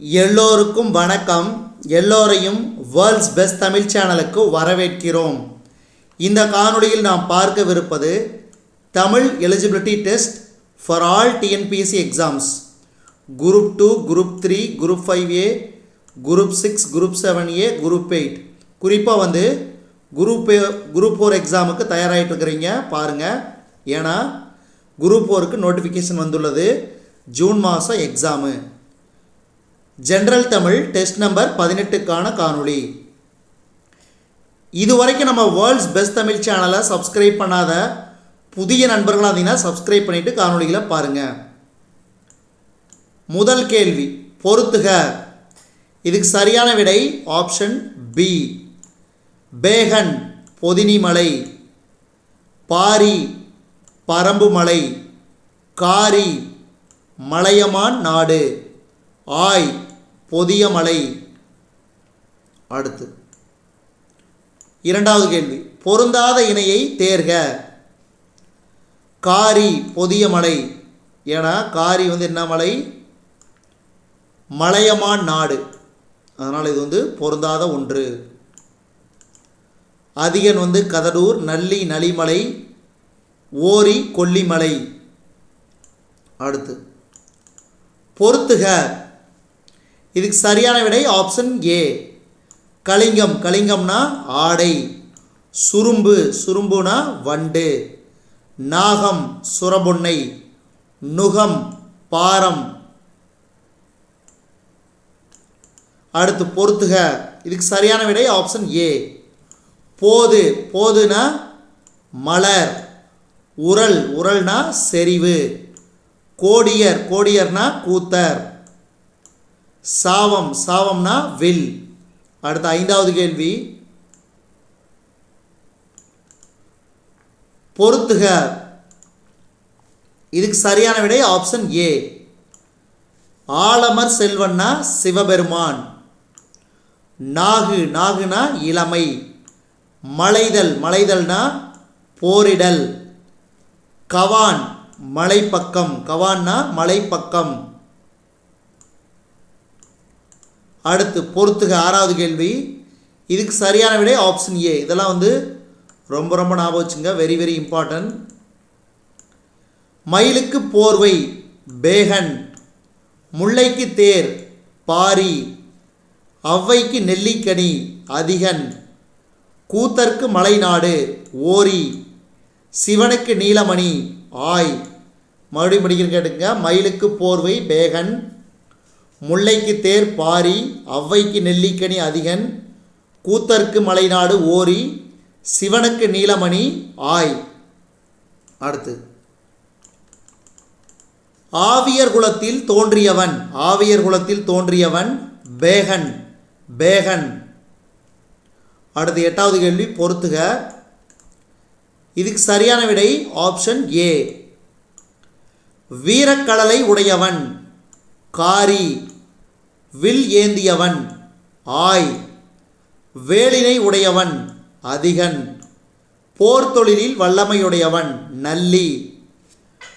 எல்லோருக்கும் வணக்கம். எல்லோரையும் வேர்ல்ட்ஸ் பெஸ்ட் தமிழ் சேனலுக்கு வரவேற்கிறோம். இந்த காணொளியில் நாம் பார்க்கவிருப்பது Tamil eligibility test for all TNPSC exams group 2, group 3, group 5A, group 6, group 7A, group 8. குறிப்பாக குரூப் 4 எக்ஸாமுக்கு தயாராகிட்டு இருக்கிறீங்க பாருங்கள். ஏன்னா குரூப் 4க்கு நோட்டிஃபிகேஷன் வந்துள்ளது. ஜூன் மாதம் exam. General Tamil test number 18க்கான காணொளி. இதுவரைக்கும் நம்ம வேர்ல்ட்ஸ் பெஸ்ட் தமிழ் சேனலை சப்ஸ்கிரைப் பண்ணாத புதிய நண்பர்களாக இருந்தீங்கன்னா சப்ஸ்கிரைப் பண்ணிவிட்டு காணொளிகளை பாருங்கள். முதல் கேள்வி, பொறுத்துக. இதுக்கு சரியான விடை ஆப்ஷன் பி. பேகன் பொதினிமலை, பாரி பரம்புமலை, காரி மலையமான் நாடு, ஆய் பொதியமலை. அடுத்து இரண்டாவது கேள்வி, பொருந்தாத இணையை தேர்க. காரி பொதியமலை. ஏன்னா காரி என்ன மலை? மலையமான் நாடு. அதனால் இது பொருந்தாத ஒன்று. அதிகன் கதடூர், நல்லி நலிமலை, ஓரி கொல்லிமலை. அடுத்து பொறுத்துக. இதுக்கு சரியான விடை ஆப்ஷன் ஏ. கலிங்கம், கலிங்கம்னா ஆடை. சுரும்பு, சுரும்புனா வண்டு. நாகம் சுரபொன்னை, நுகம் பாரம். அடுத்து பொறுத்துக. இதுக்கு சரியான விடை ஆப்ஷன் ஏ. போது, போதுனா மலர். உரல், உரல்னா செறிவு. கோடியர், கோடியர்னா கூத்தர். சாவம், சாவம்னா வில். அடுத்த ஐந்தாவது கேள்வி, பொறுத்துக. இதுக்கு சரியான விடை ஆப்ஷன் ஏ. ஆலமர் செல்வன்னா சிவபெருமான். நாகு, நாகுனா இளமை. மலைதல், மலைதல்னா போரிடல். கவான் மலைப்பக்கம், கவான்னா மலைப்பக்கம். அடுத்து பொறுத்துக. ஆறாவது கேள்வி, இதுக்கு சரியான விடை ஆப்ஷன் ஏ. இதெல்லாம் ரொம்ப ரொம்ப ஞாபகம் வச்சுங்க, வெரி வெரி இம்பார்ட்டன்ட். மயிலுக்கு போர்வை பேகன், முல்லைக்கு தேர் பாரி, ஔவைக்கு நெல்லிக்கனி அதிகன், கூத்தர்க்கு மலைநாடு ஓரி, சிவனுக்கு நீலமணி ஆய். மறுபடியும் படிக்கிறேன் கேட்டுங்க. மயிலுக்கு போர்வை பேகன், முல்லைக்கு தேர் பாரி, ஔவைக்கு நெல்லிக்கனி அதிகன், கூத்தர்க்கு மலைநாடு ஓரி, சிவனுக்கு நீலமணி ஆய். அடுத்து ஆவியர் குலத்தில் தோன்றியவன், ஆவியர் குலத்தில் தோன்றியவன் பேகன், பேகன். அடுத்து எட்டாவது கேள்வி, பொறுத்துக. இதுக்கு சரியான விடை ஆப்ஷன் ஏ. வீரக்கடலை உடையவன் காரி, வில் ஏந்தியவன் ஆய், வேலினை உடையவன் அதிகன், போர் தொழிலில் வல்லமையுடையவன் நல்லி.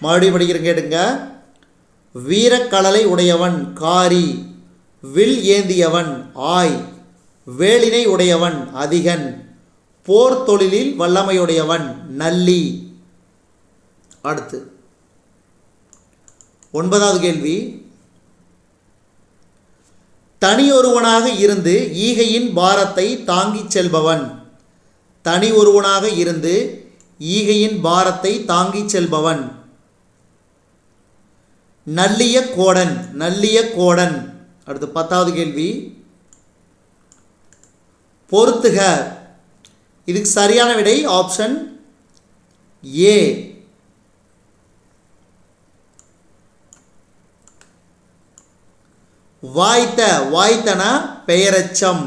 மறுபடியும் படிக்கிறேன் கேட்டுங்க. வீரக்கடலை உடையவன் காரி, வில் ஏந்தியவன் ஆய், வேலினை உடையவன் அதிகன், போர் தொழிலில் வல்லமையுடையவன் நல்லி. அடுத்து ஒன்பதாவது கேள்வி, தனியொருவனாக இருந்து ஈகையின் பாரத்தை தாங்கிச் செல்பவன். தனி ஒருவனாக இருந்து ஈகையின் பாரத்தை தாங்கிச் செல்பவன் நல்லிய கோடன், நல்லிய கோடன். அடுத்து பத்தாவது கேள்வி, பொறுத்துக. இதுக்கு சரியான விடை ஆப்ஷன் ஏ. வாய்த்த, வாய்த்தனா பெயரச்சம்.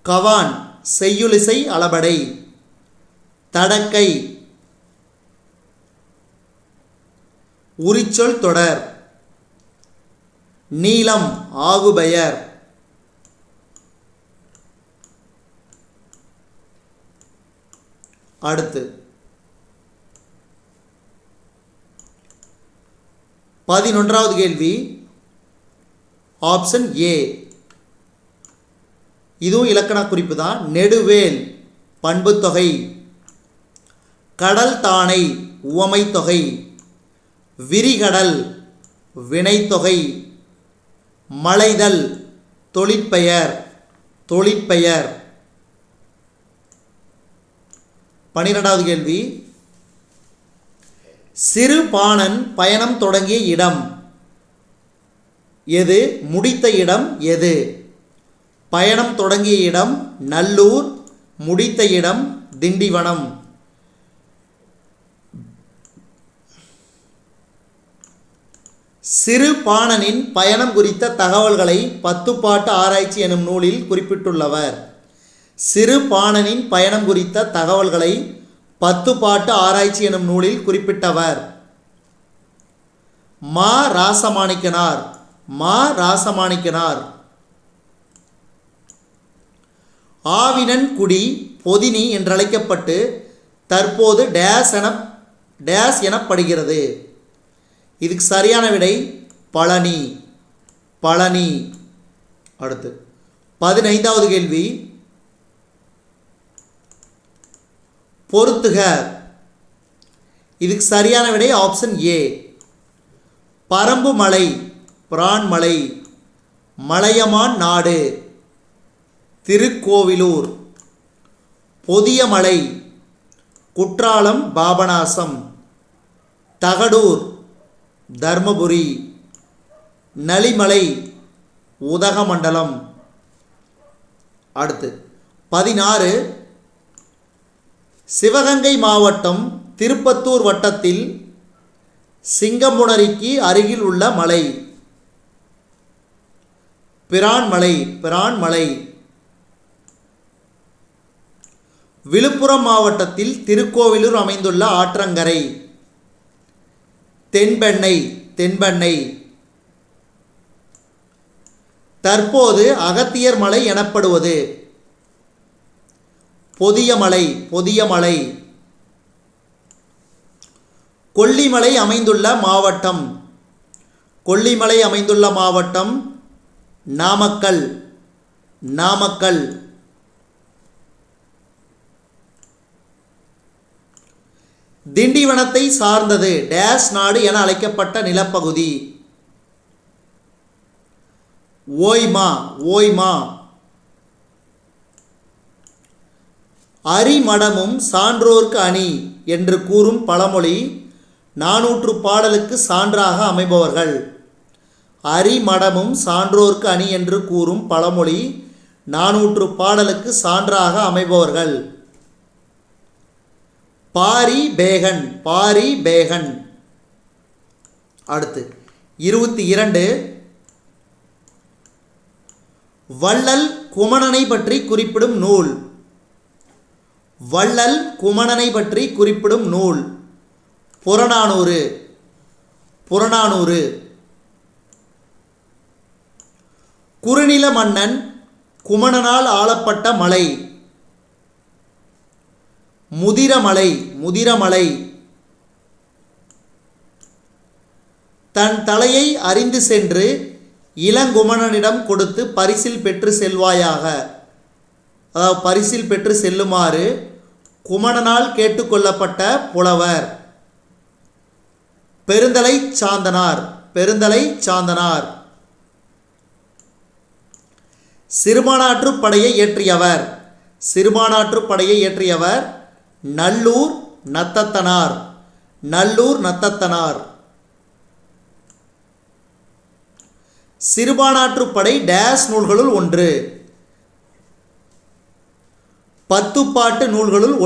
கவான் செய்யுளிசை அளபடை. தடக்கை உரிச்சொல் தொடர். நீலம் ஆகுபெயர். அடுத்து 11வது கேள்வி, ஆப்ஷன் ஏ. இதுவும் இலக்கண குறிப்பு தான். நெடுவேல் பண்புத்தொகை, கடல் தானை உவமைத்தொகை, விரிகடல் வினைத்தொகை, மலைதல் தொழிற்பெயர். 12வது கேள்வி, சிறு பாணன் பயணம் தொடங்கிய இடம் எது? முடித்த இடம் எது? பயணம் தொடங்கிய இடம் நல்லூர், முடித்த இடம் திண்டிவனம். சிறு பாணனின் பயணம் குறித்த தகவல்களை 10 பாட்டு ஆராய்ச்சி எனும் நூலில் குறிப்பிட்டுள்ளவர். சிறு பாணனின் பயணம் குறித்த தகவல்களை 10 பாட்டு ஆராய்ச்சி எனும் நூலில் குறிப்பிட்டவர் மா. ராசமாணிக்கனார். ஆவினன்குடி பொதினி என்றழைக்கப்பட்டு தற்போது டேஸ் எனப்படுகிறது. இதுக்கு சரியான விடை பழனி. அடுத்து 15வது கேள்வி, பொறுத்துக. இதுக்கு சரியான விடை ஆப்ஷன் ஏ. பரம்பு மலை பிரான்மலை, மலையமான் நாடு திருக்கோவிலூர், பொதியமலை குற்றாலம் பாபநாசம், தகடூர் தர்மபுரி, நலிமலை உதகமண்டலம். அடுத்து 16, சிவகங்கை மாவட்டம் திருப்பத்தூர் வட்டத்தில் சிங்கம்புணரிக்கு அருகில் உள்ள மலை பிரான்மலை. விழுப்புரம் மாவட்டத்தில் திருக்கோவிலூர் அமைந்துள்ள ஆற்றங்கரை தென்பெண்ணை. தற்போது அகத்தியர் மலை எனப்படுவது பொதியமலை. கொல்லிமலை அமைந்துள்ள மாவட்டம் நாமக்கல். திண்டிவனத்தை சார்ந்தது டேஸ் நாடு என அழைக்கப்பட்ட நிலப்பகுதி ஓய்மா. அரிமடமும் சான்றோர்க்கு அணி என்று கூறும் பழமொழி 400 பாடலுக்கு சான்றாக அமைபவர்கள். அரிமடமும் சான்றோர்க்கு அணி என்று கூறும் பழமொழி 400 பாடலுக்கு சான்றாக அமைபவர்கள் பாரி பேகன். அடுத்து 22, வள்ளல் குமணனை பற்றி குறிப்பிடும் நூல். புறநானூறு. குறுநில மன்னன் குமணனால் ஆளப்பட்ட மலை முதிரமலை. தன் தலையை அறிந்து சென்று இளங்குமணனிடம் கொடுத்து பரிசில் பெற்று செல்வாயாக, அதாவது பரிசில் பெற்று செல்லுமாறு குமணனால் கேட்டுக்கொள்ளப்பட்ட புலவர் பெருந்தலை சாந்தனார். சிறுபானாற்றுப் படையை இயற்றியவர் நல்லூர் நத்தத்தனார். சிறுபானாற்றுப்படை டேஸ் நூல்களுள் ஒன்று. 10 பாட்டு நூல்களுள்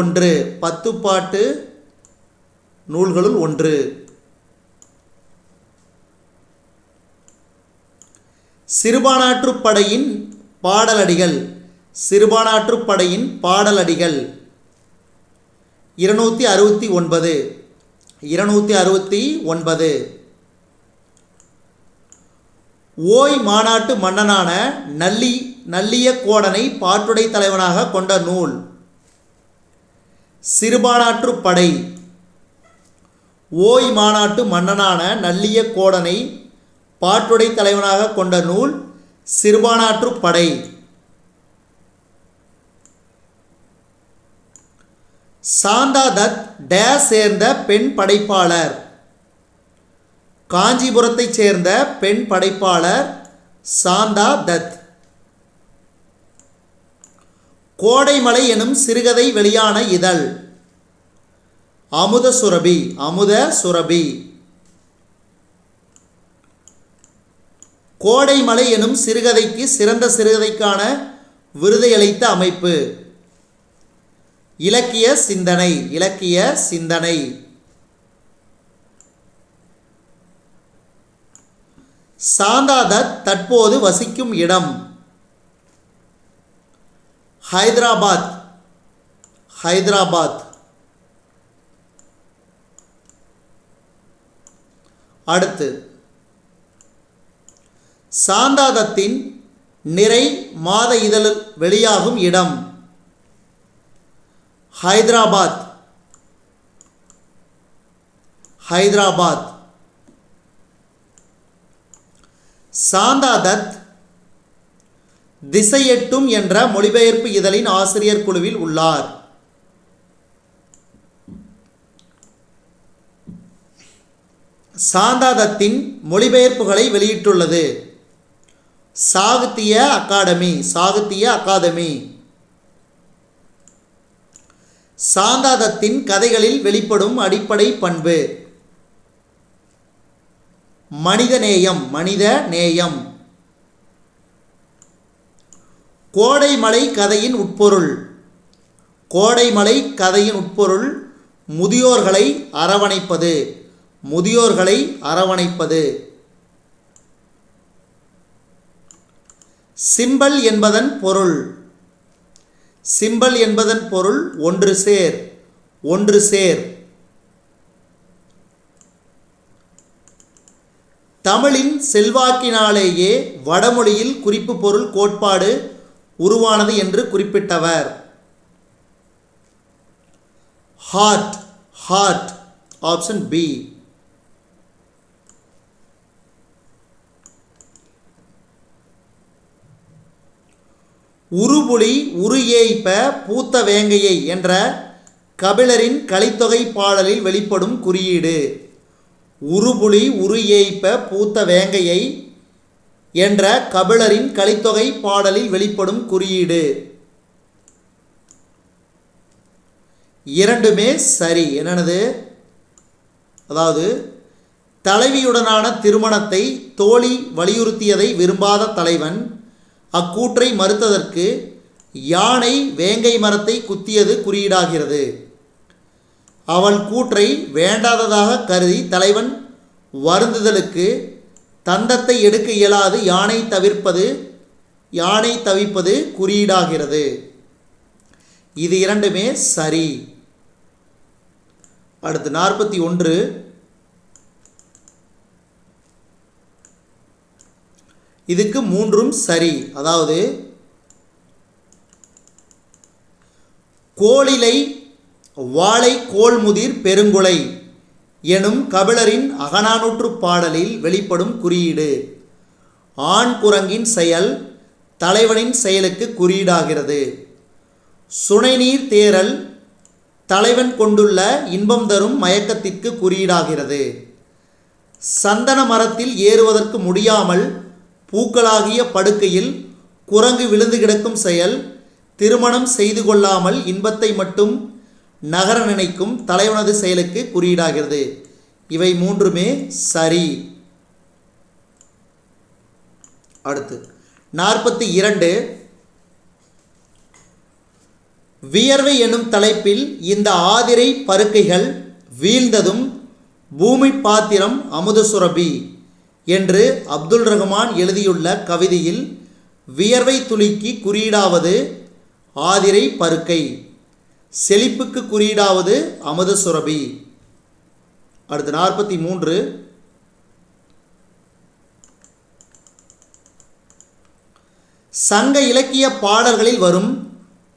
ஒன்று. சிறுபானாற்றுப்படையின் பாடலடிகள் 269. ஓய் மாநாட்டு மன்னனான நல்லிய கோடனை பாட்டுடை தலைவனாக கொண்ட நூல் சிறுபானாற்றுப்படை. ஓய் மாநாட்டு மன்னனான நல்லிய கோடனை பாட்டுடை தலைவனாக கொண்ட நூல் சிறுபானாற்றுப் படை. சாந்தா தத் டேஸ் சேர்ந்த பெண் படைப்பாளர். காஞ்சிபுரத்தைச் சேர்ந்த பெண் படைப்பாளர் சாந்தா தத். கோடைமலை எனும் சிறுகதை வெளியான இதழ் அமுத சுரபி. அமுத சுரபி. கோடைமலை எனும் சிறுகதைக்கு சிறந்த சிறுகதைக்கான விருதை அளித்த அமைப்பு இலக்கிய சிந்தனை. இலக்கிய சிந்தனை. சாந்தா தத் தற்போது வசிக்கும் இடம் ஹைதராபாத். ஹைதராபாத். அடுத்து சாந்தா தத்தின் நிறை மாத இதழ் வெளியாகும் இடம் ஹைதராபாத். ஹைதராபாத். சாந்தா தத் திசையெட்டும் என்ற மொழிபெயர்ப்பு இதழின் ஆசிரியர் குழுவில் உள்ளார். சாந்தா தத்தின் மொழிபெயர்ப்புகளை வெளியிட்டுள்ளது சாகித்ய அகாடமி. சாகித்ய அகாதமி. சாந்தா தத்தின் கதைகளில் வெளிப்படும் அடிப்படை பண்பு மனிதநேயம். மனிதநேயம். கோடைமலை கதையின் உட்பொருள். கோடைமலை கதையின் உட்பொருள் முதியோர்களை அரவணைப்பது. முதியோர்களை அரவணைப்பது. சிம்பல் என்பதன் பொருள். சிம்பல் என்பதன் பொருள் ஒன்று சேர். ஒன்று சேர். தமிழின் செல்வாக்கினாலேயே வடமொழியில் குறிப்பு பொருள் கோட்பாடு உருவானது என்று குறிப்பிட்டவர் ஹார்ட். ஹார்ட். Option B. உருபுலி உரு ஏய்ப்ப பூத்த வேங்கையை என்ற கபிலரின் கலித்தொகை பாடலில் வெளிப்படும் குறியீடு. உருபுலி உரு ஏய்ப்ப பூத்த வேங்கையை என்ற கபிலரின் கலித்தொகை பாடலில் வெளிப்படும் குறியீடு. இரண்டுமே சரி. என்னது? அதாவது தலைவியுடனான திருமணத்தை தோழி வலியுறுத்தியதை விரும்பாத தலைவன் அக்கூற்றை மறுத்ததற்கு யானை வேங்கை மரத்தை குத்தியது குறியீடாகிறது. அவள் கூற்றை வேண்டாததாக கருதி தலைவன் வருந்துதலுக்கு தந்தத்தை எடுக்க இயலாது யானை தவிப்பது குறியீடாகிறது. இது இரண்டுமே சரி. அடுத்து 41. இதுக்கு மூன்றும் சரி. அதாவது கோளிலை வாளை கோள்முதிர் பெருங்குலை எனும் கபிலரின் அகநானூற்று பாடலில் வெளிப்படும் குறியீடு ஆண் குரங்கின் செயல் தலைவனின் செயலுக்கு குறியீடாகிறது. சுனைநீர் தேரல் தலைவன் கொண்டுள்ள இன்பம் தரும் மயக்கத்திற்கு குறியீடாகிறது. சந்தன மரத்தில் ஏறுவதற்கு முடியாமல் பூக்களாகிய படுக்கையில் குரங்கு விழுந்து கிடக்கும் செயல் திருமணம் செய்து கொள்ளாமல் இன்பத்தை மட்டும் நகர நினைக்கும் தலைவனது செயலுக்கு குறியீடாகிறது. இவை மூன்றுமே சரி. அடுத்து 42. வியர்வை எனும் தலைப்பில் இந்த ஆதிரை பருக்கைகள் வீழ்ந்ததும் பூமி பாத்திரம் அமுத சுரபி என்று அப்துல் ரஹ்மான் எழுதியுள்ள கவிதையில் வியர்வை துளிக்கு குறியீடாவது ஆதிரை பருக்கை, செழிப்புக்கு குறியீடாவது அமுத சுரபி. அடுத்து 43. சங்க இலக்கிய பாடல்களில் வரும்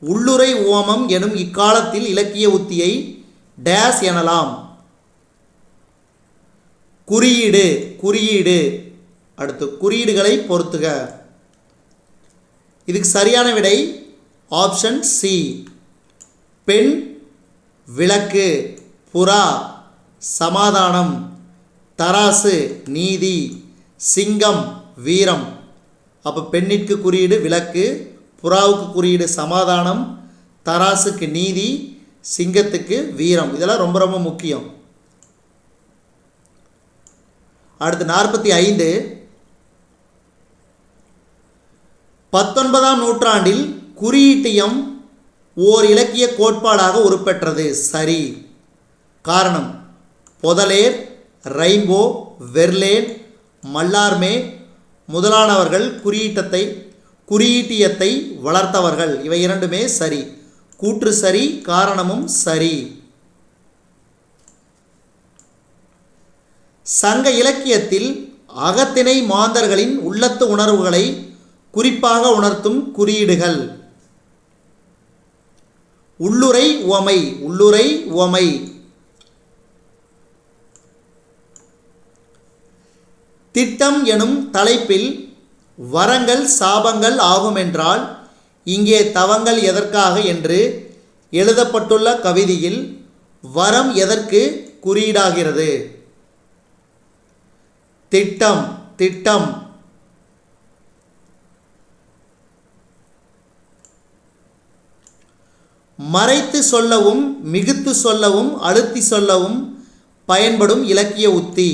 உள்ளுரை உவமம் எனும் இக்காலத்தில் இலக்கிய உத்தியை டேஸ் எனலாம். குறியீடு. குறியீடு. அடுத்து குறியீடுகளை பொருத்துக. இதுக்கு சரியான விடை ஆப்ஷன் சி. பெண் விளக்கு, புறா சமாதானம், தராசு நீதி, சிங்கம் வீரம். அப்போ பெண்ணிற்கு குறியீடு விளக்கு, புறாவுக்கு குறியீடு சமாதானம், தராசுக்கு நீதி, சிங்கத்துக்கு வீரம். இதெல்லாம் ரொம்ப ரொம்ப முக்கியம். அடுத்து 45. 19ஆம் நூற்றாண்டில் குறியீட்டியம் ஓர் இலக்கிய கோட்பாடாக உருப்பெற்றது. சரி. காரணம் பொதலேர், ரெயின்போ, வெர்லேன், மல்லார்மே முதலானவர்கள் குறியீட்டியத்தை வளர்த்தவர்கள். இவை இரண்டுமே சரி. கூற்று சரி, காரணமும் சரி. சங்க இலக்கியத்தில் அகத்திணை மாந்தர்களின் உள்ளத்து உணர்வுகளை குறிப்பாக உணர்த்தும் குறியீடுகள். உள்ளுரை உவமை, உள்ளுரை உவமை. திட்டம் எனும் தலைப்பில் வரங்கள் சாபங்கள் ஆகுமென்றால் இங்கே தவங்கள் எதற்காக என்று எழுதப்பட்டுள்ள கவிதையில் வரம் எதற்கு குறியீடாகிறது? திட்டம், திட்டம். மறைத்து சொல்லவும் மிகுத்து சொல்லவும் அழுத்தி சொல்லவும் பயன்படும் இலக்கிய உத்தி.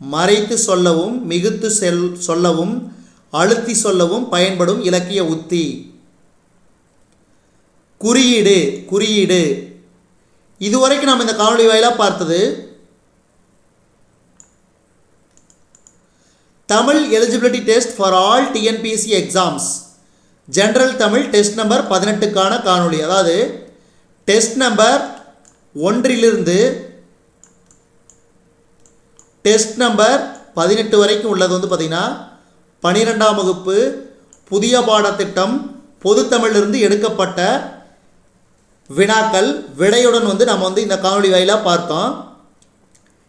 மறைத்து சொல்லவும் மிகுத்து சொல்லவும் அழுத்தி சொல்லவும் பயன்படும் இலக்கிய உத்தி. குறியீடு, குறியீடு. இதுவரைக்கும் நாம் இந்த காணொளி வாயிலாக பார்த்தது Tamil eligibility test for all TNPSC exams, general Tamil test number 18க்கான காணொளி. அதாவது டெஸ்ட் நம்பர் 1 டெஸ்ட் நம்பர் 18 வரைக்கும் உள்ளது பார்த்திங்கன்னா 12ஆம் வகுப்பு புதிய பாடத்திட்டம் பொதுத்தமிழிலிருந்து எடுக்கப்பட்ட வினாக்கள் விடையுடன் நம்ம இந்த காணொளி வாயிலாக பார்த்தோம்.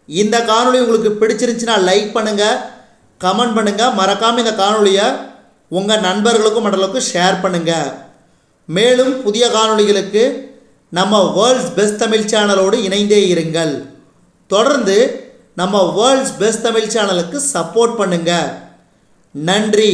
இந்த காணொளி உங்களுக்கு பிடிச்சிருந்துச்சுன்னா லைக் பண்ணுங்கள், கமெண்ட் பண்ணுங்கள். மறக்காமல் இந்த காணொளியை உங்கள் நண்பர்களுக்கும் மற்றவர்களுக்கும் ஷேர் பண்ணுங்கள். மேலும் புதிய காணொளிகளுக்கு நம்ம வேர்ல்ட்ஸ் பெஸ்ட் தமிழ் சேனலோடு இணைந்தே இருங்கள். தொடர்ந்து நம்ம வேர்ல்ட்ஸ் பெஸ்ட் தமிழ் சேனலுக்கு சப்போர்ட் பண்ணுங்கள். நன்றி.